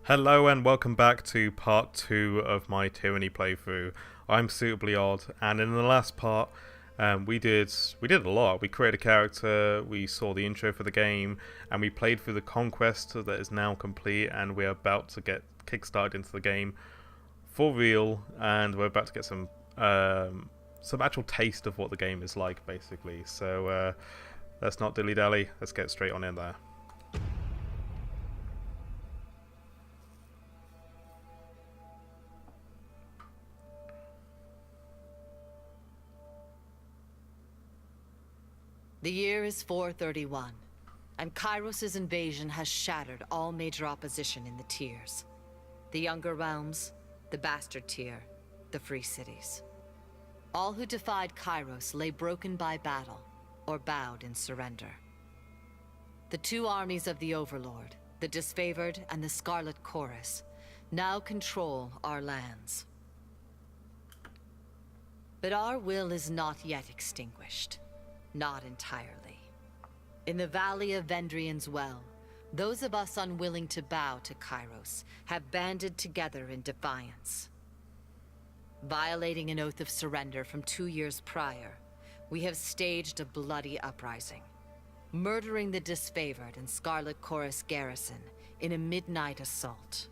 Hello and welcome back to part 2 of my Tyranny playthrough. I'm Suitably Odd, and in the last part we did a lot. We created a character, we saw the intro for the game, and we played through the conquest that is now complete, and we're about to get kickstarted into the game for real, and we're about to get some actual taste of what the game is like, basically. So let's not dilly-dally, let's get straight on in there. The year is 431, and Kairos' invasion has shattered all major opposition in the tiers. The Younger Realms, the Bastard Tier, the Free Cities. All who defied Kairos lay broken by battle, or bowed in surrender. The two armies of the Overlord, the Disfavored and the Scarlet Chorus, now control our lands. But our will is not yet extinguished. Not entirely. In the valley of Vendrien's well, those of us unwilling to bow to Kairos have banded together in defiance. Violating an oath of surrender from 2 years prior, we have staged a bloody uprising, murdering the Disfavored and Scarlet Chorus garrison in a midnight assault.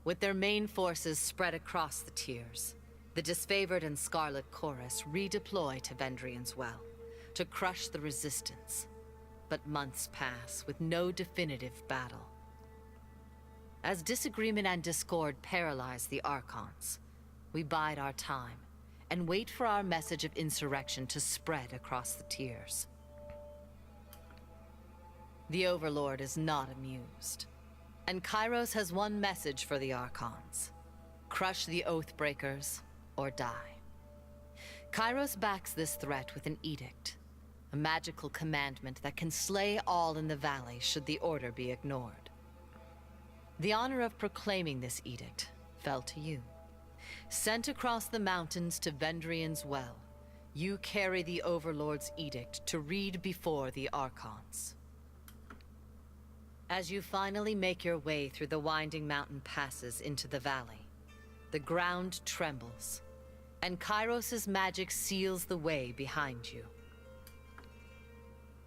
With their main forces spread across the tiers, the Disfavored and Scarlet Chorus redeploy to Vendrien's well to crush the resistance, but months pass with no definitive battle. As disagreement and discord paralyze the Archons, we bide our time and wait for our message of insurrection to spread across the tiers. The Overlord is not amused, and Kairos has one message for the Archons: crush the Oathbreakers or die. Kairos backs this threat with an edict, a magical commandment that can slay all in the valley should the order be ignored. The honor of proclaiming this edict fell to you. Sent across the mountains to Vendrien's well, you carry the Overlord's edict to read before the Archons. As you finally make your way through the winding mountain passes into the valley, the ground trembles, and Kairos' magic seals the way behind you.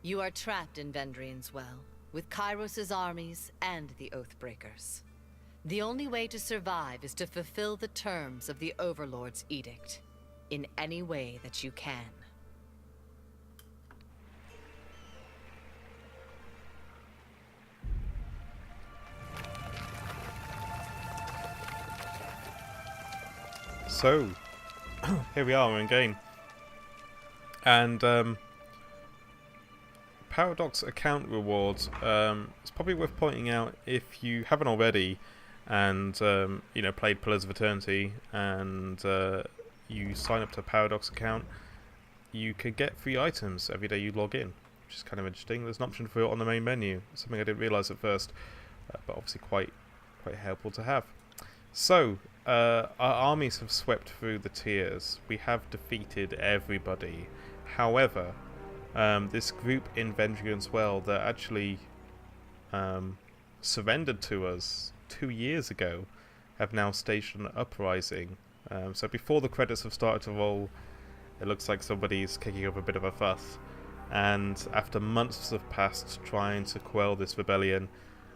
You are trapped in Vendrien's well, with Kairos' armies and the Oathbreakers. The only way to survive is to fulfill the terms of the Overlord's edict, in any way that you can. So, here we are, we're in game. And Paradox account rewards, it's probably worth pointing out if you haven't already and played Pillars of Eternity and you sign up to a Paradox account, you could get free items every day you log in, which is kind of interesting. There's an option for it on the main menu, something I didn't realise at first, but obviously quite helpful to have. So, our armies have swept through the tiers. We have defeated everybody. However, this group in Vendrien's well that actually surrendered to us 2 years ago have now staged an uprising. So before the credits have started to roll, it looks like somebody's kicking up a bit of a fuss. And after months have passed trying to quell this rebellion,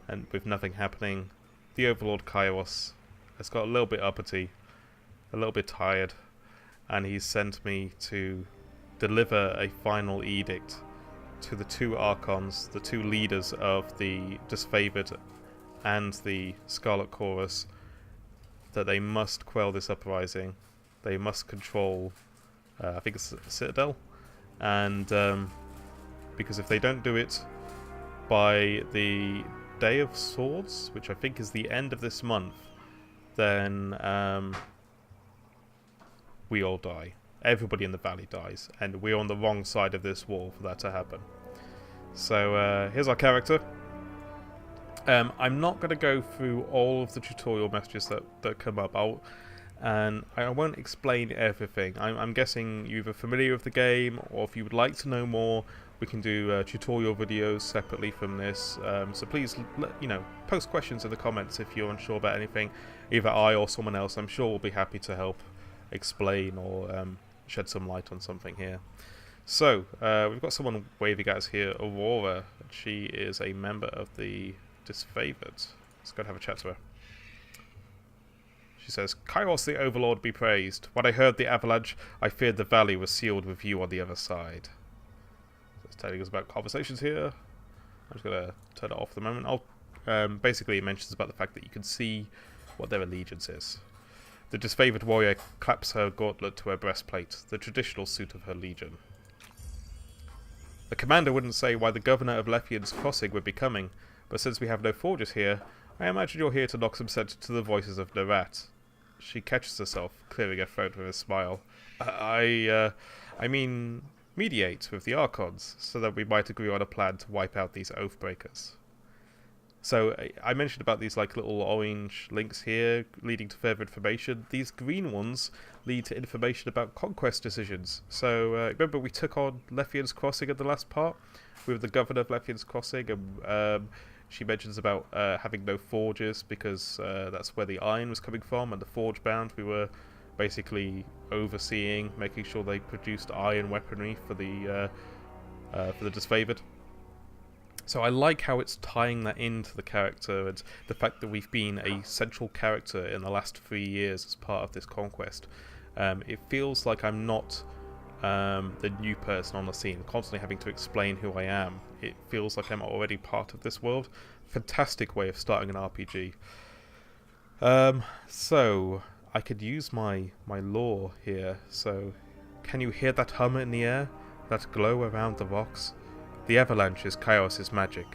and with nothing happening, the Overlord Kairos has got a little bit uppity, a little bit tired, and he's sent me to deliver a final edict to the two Archons, the two leaders of the Disfavored and the Scarlet Chorus, that they must quell this uprising. They must control, I think it's a Citadel, and because if they don't do it by the Day of Swords, which I think is the end of this month, then we all die. Everybody in the valley dies, and we're on the wrong side of this wall for that to happen. So here's our character. I'm not going to go through all of the tutorial messages that come up. and I won't explain everything. I'm guessing you're either familiar with the game, or if you would like to know more, we can do tutorial videos separately from this. So please, post questions in the comments if you're unsure about anything. Either I or someone else, I'm sure, will be happy to help explain or shed some light on something here. So, we've got someone waving at us here, Aurora. She is a member of the Disfavored. Let's go and have a chat to her. She says, Kairos the Overlord be praised. When I heard the avalanche, I feared the valley was sealed with you on the other side. So it's telling us about conversations here. I'm just going to turn it off for the moment. Basically, it mentions about the fact that you can see what their allegiance is. The Disfavored warrior claps her gauntlet to her breastplate, the traditional suit of her legion. The commander wouldn't say why the governor of Lethian's Crossing would be coming, but since we have no forges here, I imagine you're here to knock some sense to the voices of Nerat. She catches herself, clearing her throat with a smile. I mean, mediate with the Archons, so that we might agree on a plan to wipe out these Oathbreakers. So, I mentioned about these like little orange links here, leading to further information. These green ones lead to information about conquest decisions. So, remember we took on Lethian's Crossing in the last part, with the governor of Lethian's Crossing, and she mentions about having no forges because that's where the iron was coming from, and the forge bound we were basically overseeing, making sure they produced iron weaponry for the Disfavored. So I like how it's tying that into the character, and the fact that we've been a central character in the last 3 years as part of this conquest. It feels like I'm not the new person on the scene, constantly having to explain who I am. It feels like I'm already part of this world. Fantastic way of starting an RPG. So I could use my lore here. So, can you hear that hum in the air? That glow around the rocks? The avalanche is Kairos' magic.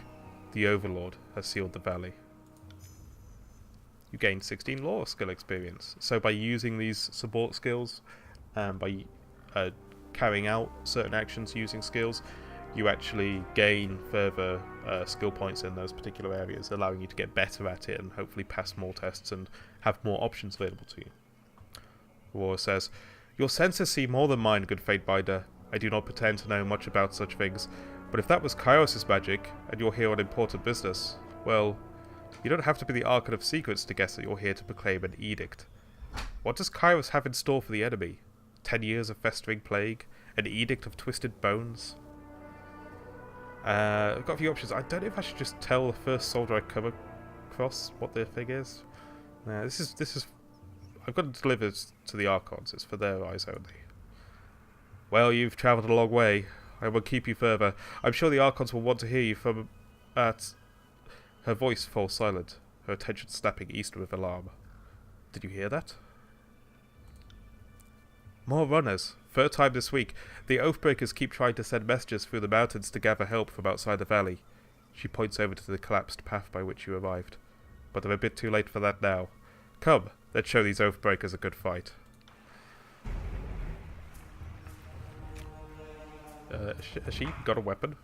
The Overlord has sealed the valley. You gain 16 lore skill experience. So by using these support skills, by carrying out certain actions using skills, you actually gain further skill points in those particular areas, allowing you to get better at it and hopefully pass more tests and have more options available to you. Aurora says, Your senses see more than mine, good Fatebinder. I do not pretend to know much about such things, but if that was Kairos' magic, and you're here on important business, well, you don't have to be the Archon of Secrets to guess that you're here to proclaim an edict. What does Kairos have in store for the enemy? 10 years of festering plague? An edict of twisted bones? I've got a few options. I don't know if I should just tell the first soldier I come across what their thing is. This is... I've got to deliver this to the Archons. It's for their eyes only. Well, you've travelled a long way. I will keep you further. I'm sure the Archons will want to hear you from... Her voice falls silent, her attention snapping eastward with alarm. Did you hear that? More runners. Third time this week. The Oathbreakers keep trying to send messages through the mountains to gather help from outside the valley. She points over to the collapsed path by which you arrived. But they're a bit too late for that now. Come, let's show these Oathbreakers a good fight. Has she got a weapon?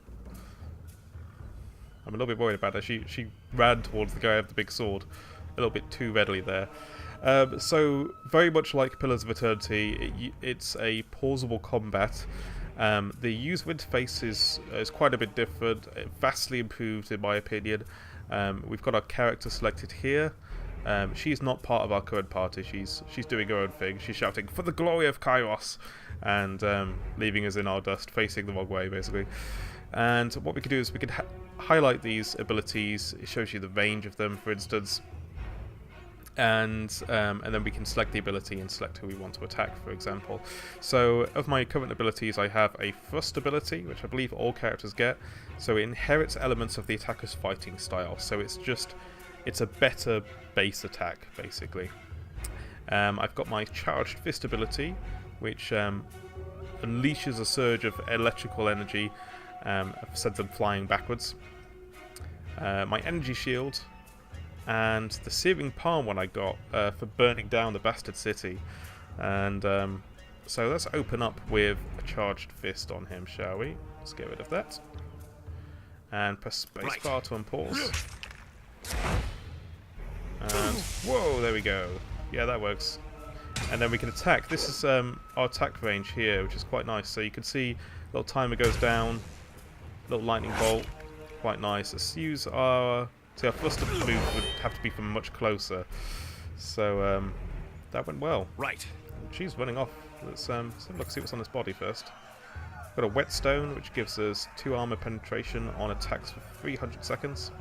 I'm a little bit worried about her. She ran towards the guy with the big sword a little bit too readily there. So, very much like Pillars of Eternity, it's a pausable combat. The user interface is quite a bit different, vastly improved in my opinion. We've got our character selected here. She's not part of our current party. She's doing her own thing. She's shouting, "For the glory of Kairos!" and leaving us in our dust, facing the wrong way, basically. And what we can do is we can highlight these abilities. It shows you the range of them, for instance. And then we can select the ability and select who we want to attack, for example. So, of my current abilities, I have a Thrust ability, which I believe all characters get. So it inherits elements of the attacker's fighting style. So it's a better base attack, basically. I've got my Charged Fist ability, which unleashes a surge of electrical energy, sends them flying backwards. My Energy Shield, and the Searing Palm one I got for burning down the bastard city. And so let's open up with a Charged Fist on him, shall we? Let's get rid of that. And press spacebar to unpause. And whoa, there we go. Yeah, that works. and then we can attack. This is our attack range here, which is quite nice. So you can see a little timer goes down, little lightning bolt, quite nice. Let's use our... See, our first move would have to be from much closer. So that went well. Right. She's running off. Let's have a look, see what's on this body first. Got a whetstone, which gives us 2 armor penetration on attacks for 300 seconds.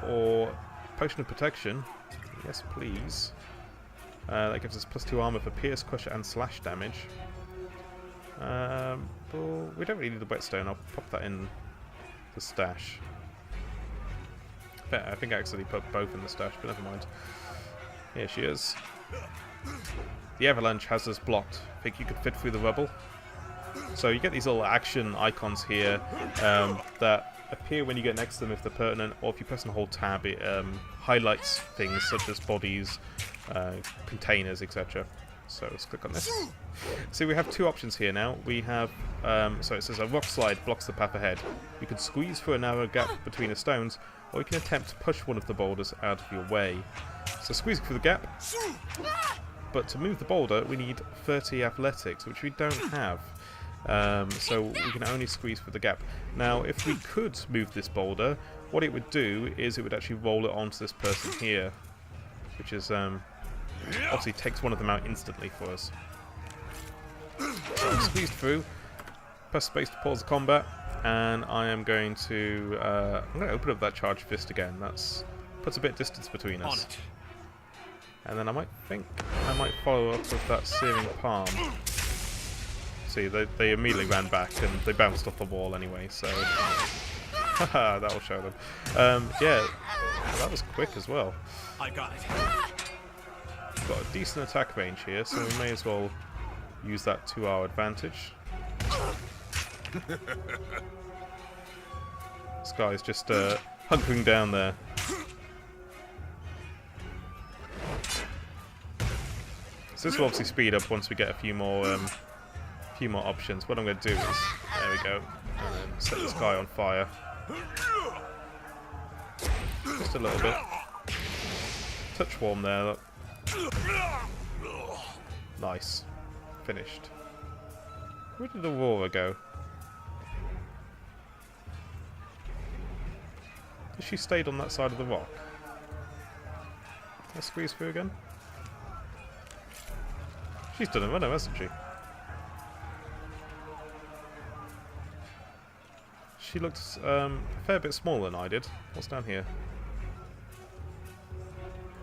Or potion of protection. Yes, please. That gives us +2 armor for pierce, crush, and slash damage. Well, we don't really need the whetstone. I'll pop that in the stash. I think I actually put both in the stash, but never mind. Here she is. The avalanche has us blocked. Think you could fit through the rubble? So you get these little action icons here that appear when you get next to them if they're pertinent, or if you press and hold tab, it highlights things such as bodies, containers, etc. So let's click on this. See, we have 2 options here now. We have, so it says a rock slide blocks the path ahead. You can squeeze through a narrow gap between the stones, or you can attempt to push one of the boulders out of your way. So squeezing through the gap, but to move the boulder we need 30 athletics, which we don't have. So we can only squeeze through the gap. Now, if we could move this boulder, what it would do is it would actually roll it onto this person here, which is obviously takes one of them out instantly for us. So I'm squeezed through, press space to pause the combat, and I am going to I'm going to open up that charged fist again. That's puts a bit of distance between us. And then I might follow up with that searing palm. See, they immediately ran back and they bounced off the wall anyway, so haha, that'll show them. Yeah, well, that was quick as well. I got it. We've got a decent attack range here, so we may as well use that to our advantage. This guy's just hunkering down there. So this will obviously speed up once we get a few more options. What I'm going to do is, there we go, and then set this guy on fire. Just a little bit. Touch warm there, look. Nice. Finished. Where did Aurora go? She stayed on that side of the rock. Let's squeeze through again. She's done a runner, hasn't she? She looks a fair bit smaller than I did. What's down here?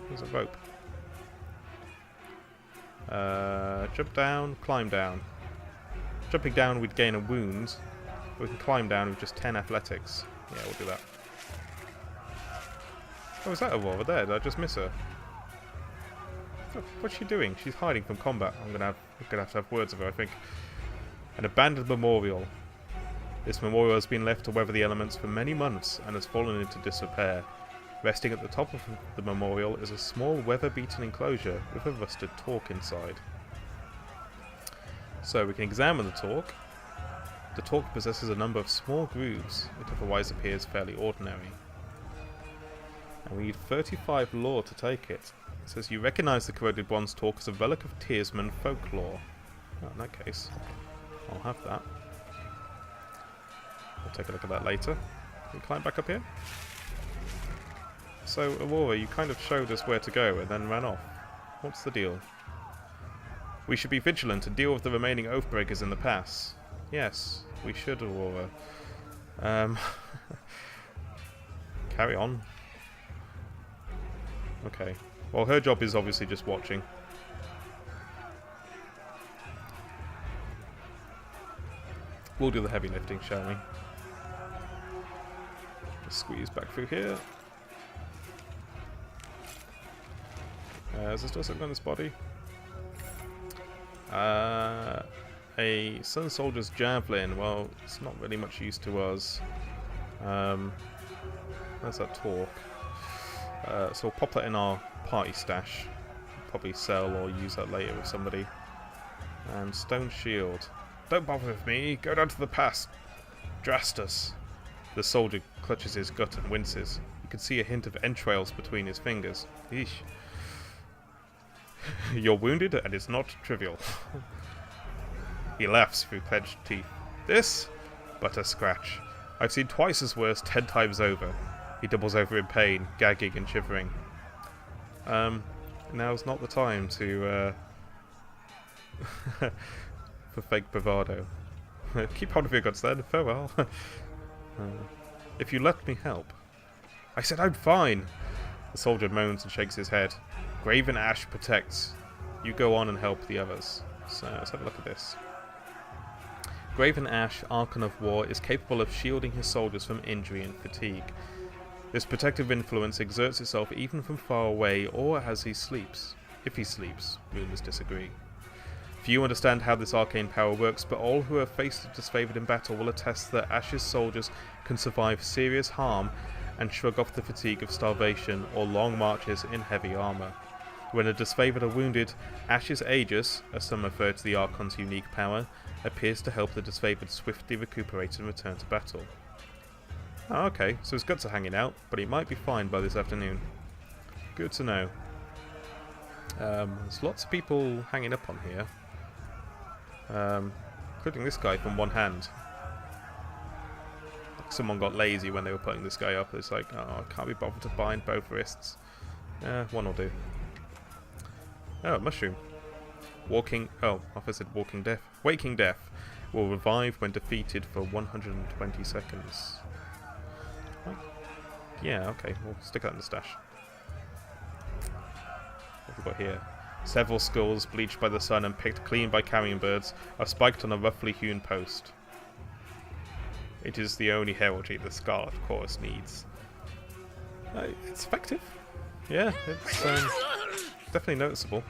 There's a rope. Jump down, climb down. Jumping down, we'd gain a wound. We can climb down with just 10 athletics. Yeah, we'll do that. Oh, is that Aurora there? Did I just miss her? What's she doing? She's hiding from combat. I'm gonna have to have words with her, I think. An abandoned memorial. This memorial has been left to weather the elements for many months and has fallen into disrepair. Resting at the top of the memorial is a small weather-beaten enclosure with a rusted torque inside. So we can examine the torque. The torque possesses a number of small grooves. It otherwise appears fairly ordinary. And we need 35 lore to take it. It says you recognise the corroded bronze torque as a relic of Tearsman folklore. Oh, in that case, I'll have that. We'll take a look at that later. Can we climb back up here? So, Aurora, you kind of showed us where to go and then ran off. What's the deal? We should be vigilant and deal with the remaining Oathbreakers in the pass. Yes, we should, Aurora. Carry on. Okay. Well, her job is obviously just watching. We'll do the heavy lifting, shall we? Just squeeze back through here. Is there still something on this body? A Sun Soldier's Javelin. Well, it's not really much use to us. There's that torque. So we'll pop that in our party stash. Probably sell or use that later with somebody. And Stone Shield. Don't bother with me. Go down to the pass. Drastus. The soldier clutches his gut and winces. You can see a hint of entrails between his fingers. Eesh. You're wounded, and it's not trivial. He laughs through clenched teeth. This? But a scratch. I've seen twice as worse 10 times over. He doubles over in pain, gagging and shivering. Now's not the time to, for fake bravado. Keep hold of your guns then, farewell. If you let me help. I said I'm fine! The soldier moans and shakes his head. Graven Ash protects. You go on and help the others. So let's have a look at this. Graven Ash, Archon of War, is capable of shielding his soldiers from injury and fatigue. This protective influence exerts itself even from far away or as he sleeps. If he sleeps, rumors disagree. Few understand how this arcane power works, but all who have faced the disfavored in battle will attest that Ash's soldiers can survive serious harm and shrug off the fatigue of starvation or long marches in heavy armour. When the disfavored are wounded, Ash's Aegis, as some refer to the Archon's unique power, appears to help the disfavored swiftly recuperate and return to battle. Oh, okay, so his guts are hanging out, but he might be fine by this afternoon. Good to know. There's lots of people hanging up on here. Including this guy from one hand. Like someone got lazy when they were putting this guy up. It's like, oh, I can't be bothered to bind both wrists. One will do. Oh, mushroom. Officer said walking death. Waking Death will revive when defeated for 120 seconds. Yeah, okay, we'll stick that in the stash. What have we got here? Several skulls, bleached by the sun and picked clean by carrion birds, are spiked on a roughly hewn post. It is the only heraldry the Scarlet Chorus needs. It's effective. Yeah, it's definitely noticeable.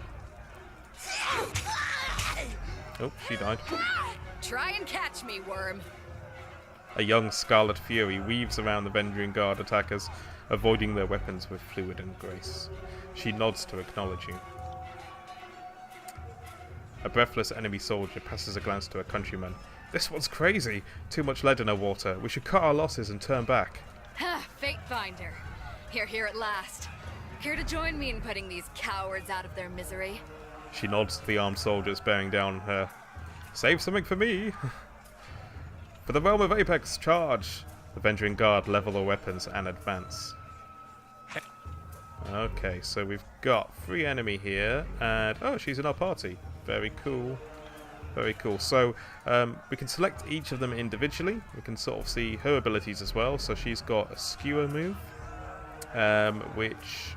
Oh, she died. Try and catch me, worm. A young Scarlet Fury weaves around the Vendrien Guard attackers, avoiding their weapons with fluid and grace. She nods to acknowledge you. A breathless enemy soldier passes a glance to a countryman. This one's crazy! Too much lead in her water. We should cut our losses and turn back. Ha! Fatebinder. Here at last. Here to join me in putting these cowards out of their misery. She nods to the armed soldiers bearing down on her. Save something for me! For the realm of Apex, charge! The Vendrien Guard level their weapons and advance. Okay, so we've got 3 enemy here, and oh, she's in our party. Very cool. Very cool. So we can select each of them individually. We can sort of see her abilities as well. So she's got a skewer move, which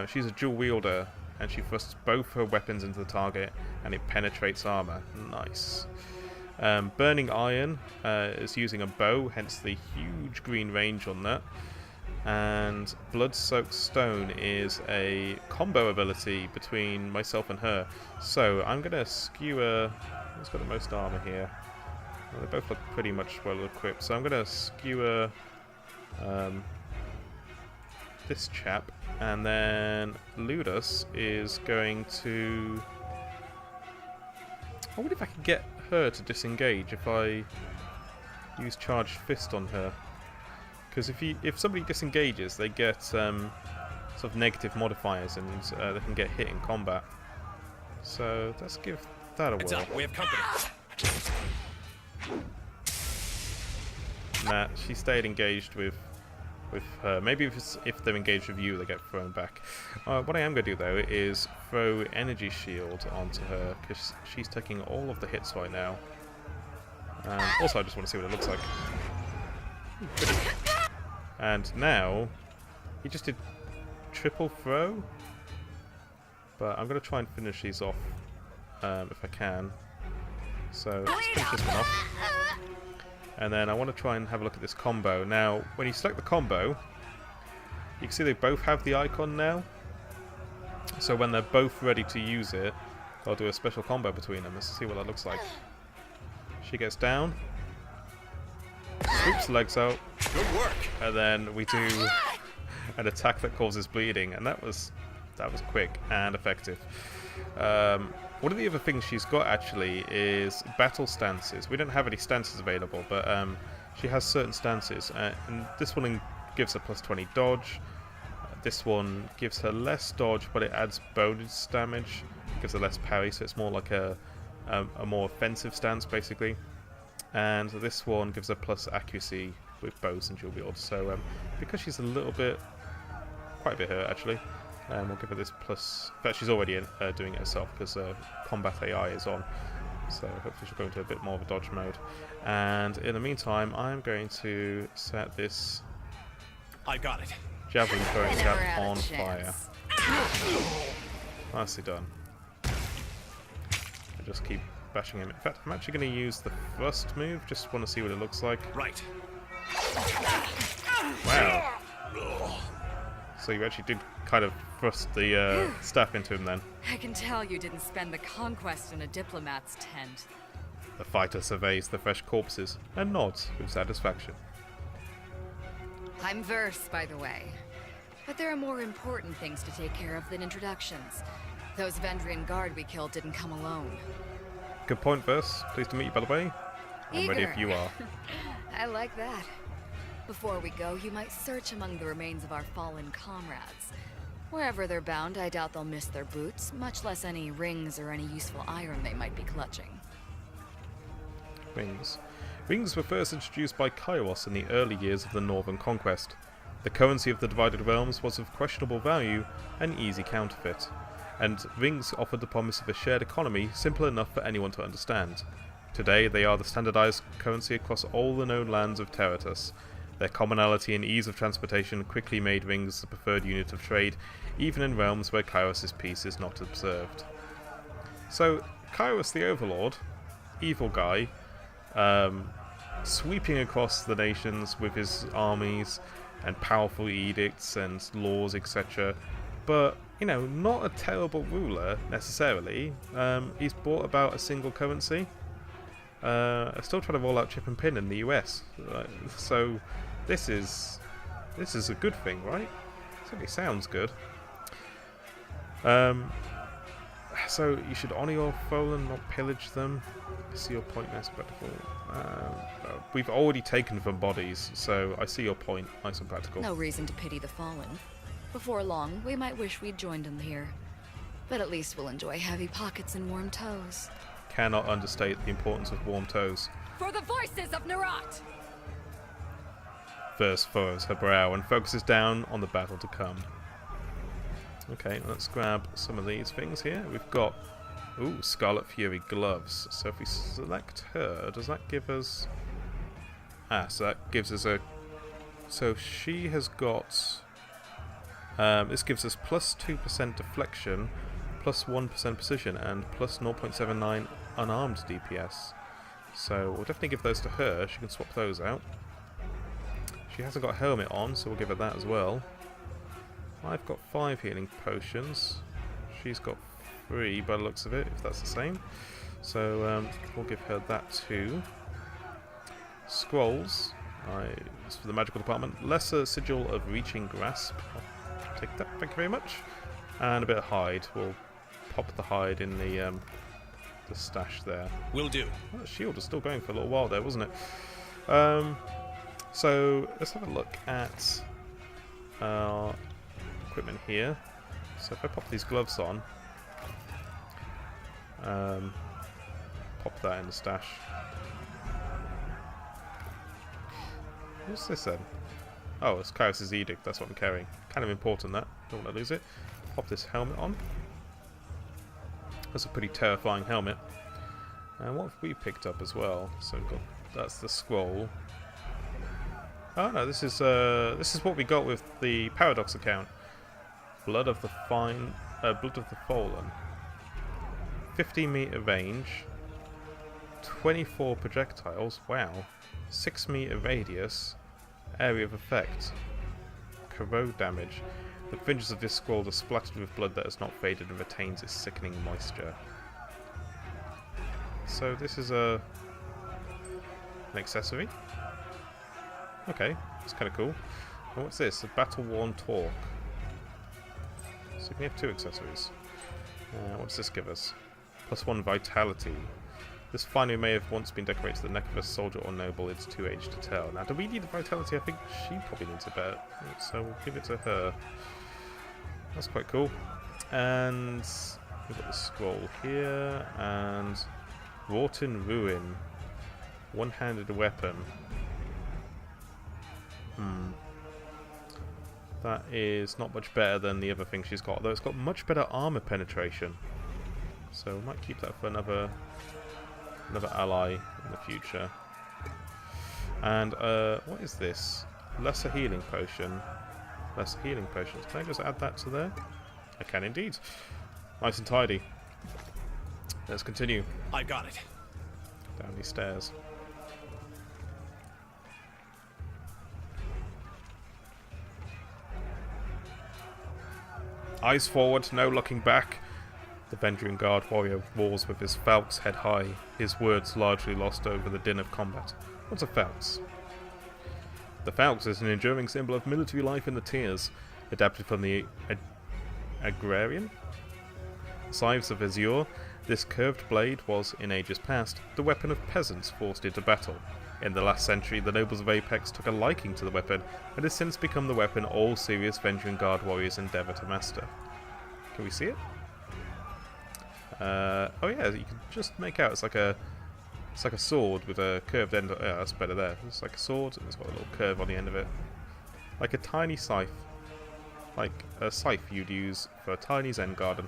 she's a dual wielder, and she thrusts both her weapons into the target, and it penetrates armor. Nice. Burning Iron is using a bow, hence the huge green range on that. And Blood-Soaked Stone is a combo ability between myself and her. So I'm going to skewer... Who's got the most armor here? Well, they both look pretty much well equipped. So I'm going to skewer this chap. And then Ludus is going to... I wonder if I can get her to disengage if I use Charged Fist on her. Because if somebody disengages, they get sort of negative modifiers, and they can get hit in combat. So let's give that a whirl. We have company. Nah, she stayed engaged with her. Maybe if they're engaged with you, they get thrown back. What I am going to do though is throw Energy Shield onto her, because she's taking all of the hits right now. Also, I just want to see what it looks like. And now, he just did triple throw. But I'm going to try and finish these off if I can. So let's finish this one off. And then I want to try and have a look at this combo. Now, when you select the combo, you can see they both have the icon now. So when they're both ready to use it, I'll do a special combo between them. Let's see what that looks like. She gets down. Swoops the legs out. Good work. And then we do an attack that causes bleeding, and that was quick and effective. One of the other things she's got actually is battle stances. We don't have any stances available, but she has certain stances, and this one gives her plus 20 dodge. This one gives her less dodge, but it adds bonus damage. Gives her less parry, so it's more like a more offensive stance, basically. And this one gives her plus accuracy with bows and dual wield. So because she's a little bit, quite a bit hurt actually, we'll give her this plus. In fact, she's already doing it herself because combat AI is on. So hopefully she'll go into a bit more of a dodge mode. And in the meantime, I'm going to set this. I got it. Javelin throwing stab on fire. Nicely done. I just keep bashing him. In fact, I'm actually going to use the thrust move. Just want to see what it looks like. Right. Wow. So you actually did kind of thrust the staff into him then. I can tell you didn't spend the conquest in a diplomat's tent. The fighter surveys the fresh corpses and nods with satisfaction. I'm Verse, by the way. But there are more important things to take care of than introductions. Those Vendrien guard we killed didn't come alone. Good point, Verse. Pleased to meet you, by the way. I'm ready if you are. I like that. Before we go, you might search among the remains of our fallen comrades. Wherever they're bound, I doubt they'll miss their boots, much less any rings or any useful iron they might be clutching. Rings. Rings were first introduced by Kairos in the early years of the Northern Conquest. The currency of the Divided Realms was of questionable value and easy counterfeit, and rings offered the promise of a shared economy simple enough for anyone to understand. Today they are the standardized currency across all the known lands of Terratus. Their commonality and ease of transportation quickly made rings the preferred unit of trade, even in realms where Kairos' peace is not observed. So, Kairos the Overlord, evil guy, sweeping across the nations with his armies and powerful edicts and laws, etc. But, you know, not a terrible ruler, necessarily. He's brought about a single currency. I'm still trying to roll out chip and pin in the US. So, this is a good thing, right? Certainly sounds good. So, you should honour your fallen, not pillage them. I see your point there, Spectacle. We've already taken from bodies, so I see your point. Nice and practical. No reason to pity the fallen. Before long, we might wish we'd joined them here. But at least we'll enjoy heavy pockets and warm toes. Cannot understate the importance of warm toes. For the voices of Nerat! Verse furrows her brow and focuses down on the battle to come. Okay, let's grab some of these things here. We've got, ooh, Scarlet Fury gloves. So if we select her, does that give us... so that gives us a... So she has got... this gives us plus 2% deflection, plus 1% precision, and plus 0.79 unarmed DPS. So we'll definitely give those to her. She can swap those out. She hasn't got a helmet on, so we'll give her that as well. I've got 5 healing potions. She's got 3 by the looks of it, if that's the same. So we'll give her that too. Scrolls. It's for the magical department. Lesser Sigil of Reaching Grasp. I'll take that, thank you very much. And a bit of hide. We'll pop the hide in the stash there. Will do. Oh, the shield was still going for a little while there, wasn't it? So let's have a look at our equipment here. So if I pop these gloves on, pop that in the stash. What's this then? Oh, it's Kairos' Edict, that's what I'm carrying. Kind of important, that. Don't want to lose it. Pop this helmet on. That's a pretty terrifying helmet. And what have we picked up as well? So we've got, that's the scroll. Oh no, this is what we got with the Paradox account. Blood of the Fallen. 15 meter range. 24 projectiles. Wow. 6 meter radius. Area of effect. Corrode damage. The fringes of this scroll are splattered with blood that has not faded and retains its sickening moisture. So this is an accessory. Okay, it's kind of cool. And what's this? A battle-worn torque. So we can have 2 accessories. What does this give us? +1 vitality. This finery may have once been decorated to the neck of a soldier or noble. It's too aged to tell. Now, do we need the vitality? I think she probably needs a bit. So we'll give it to her. that's quite cool. And we've got the scroll here, and wrought in ruin. One-handed weapon. That is not much better than the other thing she's got, although it's got much better armor penetration. So we might keep that for another ally in the future. And what is this? Lesser healing potion. Lesser healing potions. Can I just add that to there? I can indeed. Nice and tidy. Let's continue. I got it. Down these stairs. Eyes forward, no looking back. The Vendrien guard warrior roars with his falx head high, his words largely lost over the din of combat. What's a falx? The falx is an enduring symbol of military life in the tiers, adapted from the agrarian scythes of Azure. This curved blade was, in ages past, the weapon of peasants forced into battle. In the last century, the nobles of Apex took a liking to the weapon, and has since become the weapon all serious Vendrien guard warriors endeavour to master. Can we see it? Oh yeah, you can just make out it's like a sword with a curved end. Yeah, that's better there. It's like a sword, and it's got a little curve on the end of it, like a tiny scythe, like a scythe you'd use for a tiny Zen garden.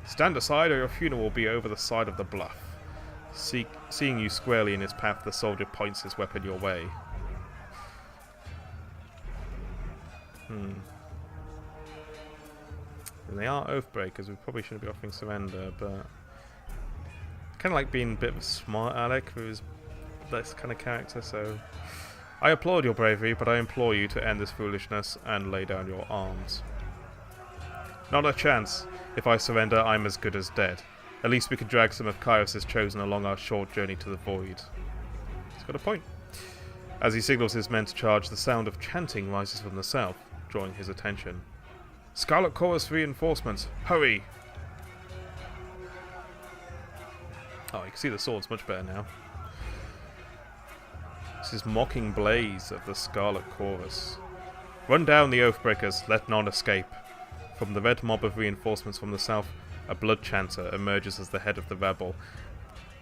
Stand aside, or your funeral will be over the side of the bluff. Seeing you squarely in his path, the soldier points his weapon your way. And they are Oathbreakers. We probably shouldn't be offering surrender, but kind of like being a bit of a smart aleck who's this kind of character. So I applaud your bravery, but I implore you to end this foolishness and lay down your arms. Not a chance. If I surrender, I'm as good as dead. At least we could drag some of Kairos' chosen along our short journey to the void. He's got a point. As he signals his men to charge, the sound of chanting rises from the south, drawing his attention. Scarlet Chorus reinforcements! Hurry! Oh, you can see the swords much better now. This is mocking blaze of the Scarlet Chorus. Run down the Oathbreakers, let none escape. From the red mob of reinforcements from the south, a blood chanter emerges as the head of the rabble,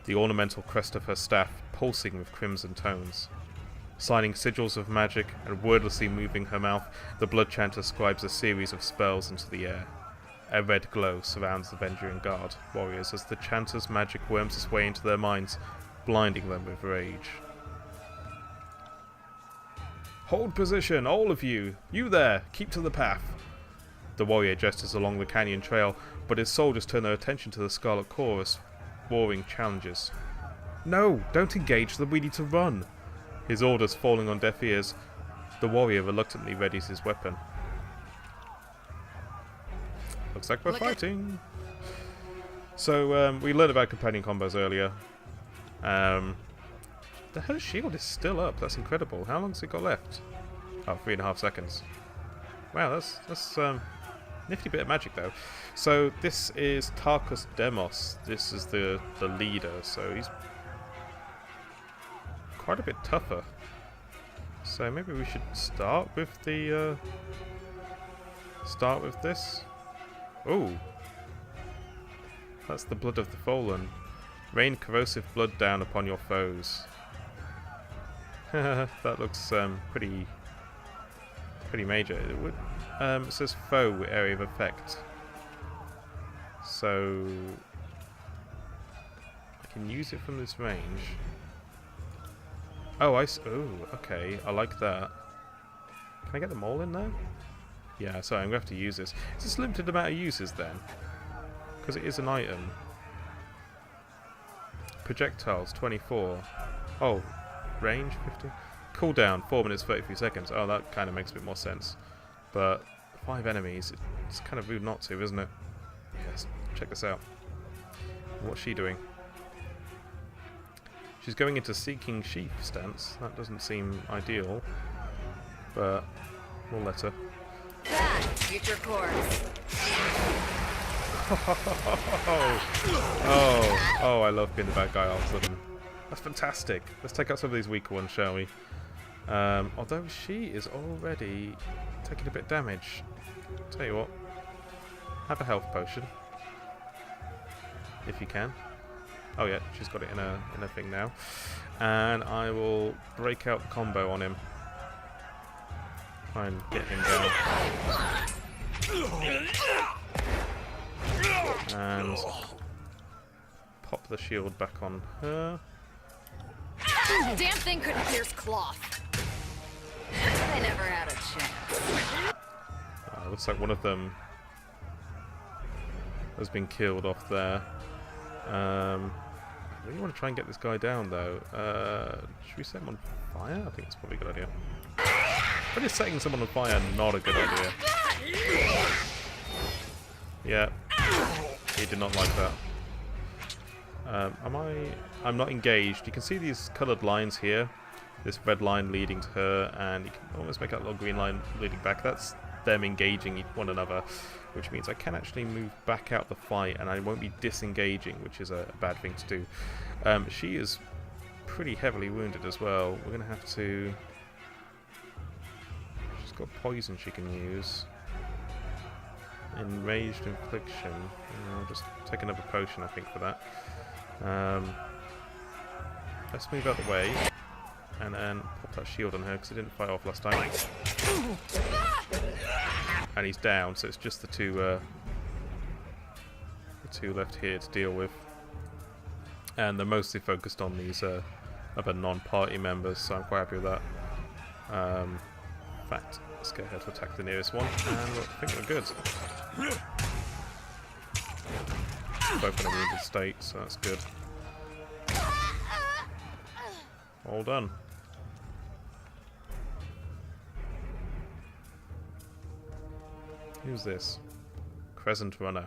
the ornamental crest of her staff pulsing with crimson tones. Signing sigils of magic and wordlessly moving her mouth, the blood chanter scribes a series of spells into the air. A red glow surrounds the Vendrien guard warriors as the chanter's magic worms its way into their minds, blinding them with rage. Hold position, all of you! You there! Keep to the path! The warrior gestures along the canyon trail, but his soldiers turn their attention to the Scarlet Chorus, roaring challenges. No! Don't engage them, we need to run! His orders falling on deaf ears, the warrior reluctantly readies his weapon. Looks like we're fighting! So, we learned about companion combos earlier. Her shield is still up, that's incredible. How long's it got left? Oh, 3.5 seconds. Wow, that's nifty bit of magic though. So this is Tarkus Demos. This is the leader, so he's quite a bit tougher. So maybe we should start with the this. Ooh. That's the blood of the fallen. Rain corrosive blood down upon your foes. That looks pretty major. It says foe area of effect. So I can use it from this range. Oh, okay. I like that. Can I get them all in there? Yeah, sorry, I'm going to have to use this. Is this limited amount of uses then? Because it is an item. Projectiles, 24. Oh, range, 50. Cooldown, 4 minutes, 33 seconds. Oh, that kind of makes a bit more sense. But 5 enemies, it's kind of rude not to, isn't it? Yes, check this out. What's she doing? She's going into Seeking Sheep stance. That doesn't seem ideal, but we'll let her. That, future course. Oh, I love being the bad guy all of a sudden. That's fantastic. Let's take out some of these weaker ones, shall we? Although she is already taking a bit of damage. Tell you what, have a health potion if you can. Oh yeah, she's got it in a thing now, and I will break out the combo on him. Try and get him down, and pop the shield back on her. Damn thing couldn't pierce cloth. I never had a chance. Looks like one of them has been killed off there. I really want to try and get this guy down though. Should we set him on fire? I think that's probably a good idea. But is setting someone on fire not a good idea? Yeah, he did not like that. I'm not engaged. You can see these coloured lines here. This red line leading to her, and you can almost make out a little green line leading back. That's them engaging one another, which means I can actually move back out the fight, and I won't be disengaging, which is a bad thing to do. She is pretty heavily wounded as well. We're going to have to... She's got poison she can use. Enraged infliction. I'll just take another potion, I think, for that. Let's move out the way and then pop that shield on her because it didn't fight off last time. And he's down, so it's just the two left here to deal with. And they're mostly focused on these other non-party members, so I'm quite happy with that. In fact, let's get her to attack the nearest one, and I think we're good. Both in a wounded state, so that's good. All done. Who's this? Crescent Runner.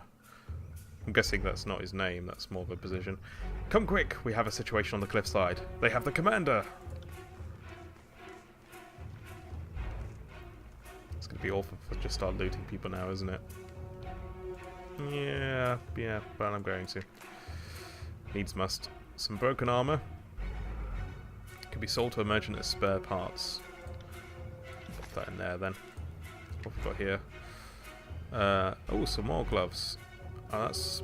I'm guessing that's not his name, that's more of a position. Come quick, we have a situation on the cliffside. They have the commander! It's going to be awful if I just start looting people now, isn't it? Yeah, but I'm going to. Needs must. Some broken armor. Can be sold to a merchant as spare parts. Put that in there then. What have we got here? Oh, some more gloves. Oh, that's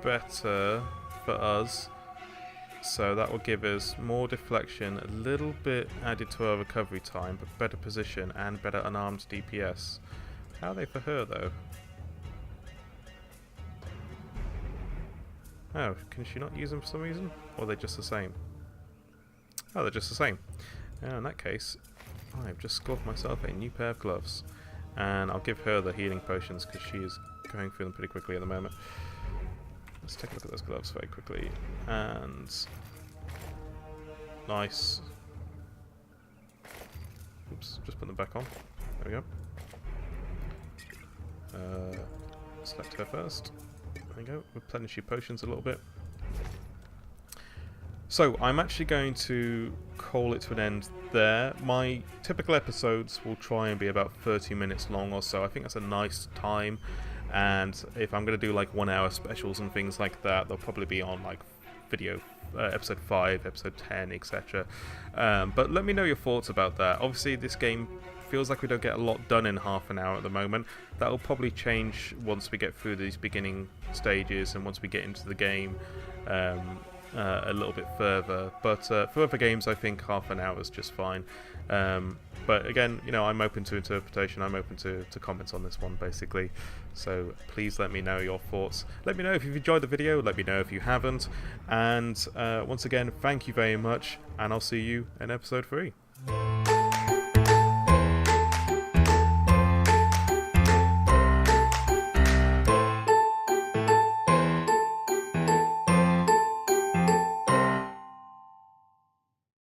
better for us. So that will give us more deflection, a little bit added to our recovery time, but better position and better unarmed DPS. How are they for her though? Oh, can she not use them for some reason? Or are they just the same? Oh, they're just the same. In that case, I've just scored myself a new pair of gloves. And I'll give her the healing potions because she is going through them pretty quickly at the moment. Let's take a look at those gloves very quickly. And... nice. Oops, just put them back on. There we go. Select her first. There we go. Replenish your potions a little bit. So, I'm actually going to call it to an end there. My typical episodes will try and be about 30 minutes long or so. I think that's a nice time. And if I'm going to do like 1 hour specials and things like that, they'll probably be on like video episode 5, episode 10, etc. But let me know your thoughts about that. Obviously, this game feels like we don't get a lot done in half an hour at the moment. That will probably change once we get through these beginning stages and once we get into the game a little bit further. But for other games, I think half an hour is just fine. But again, you know, I'm open to interpretation. I'm open to comments on this one, basically. So please let me know your thoughts. Let me know if you've enjoyed the video. Let me know if you haven't. And once again, thank you very much. And I'll see you in episode 3.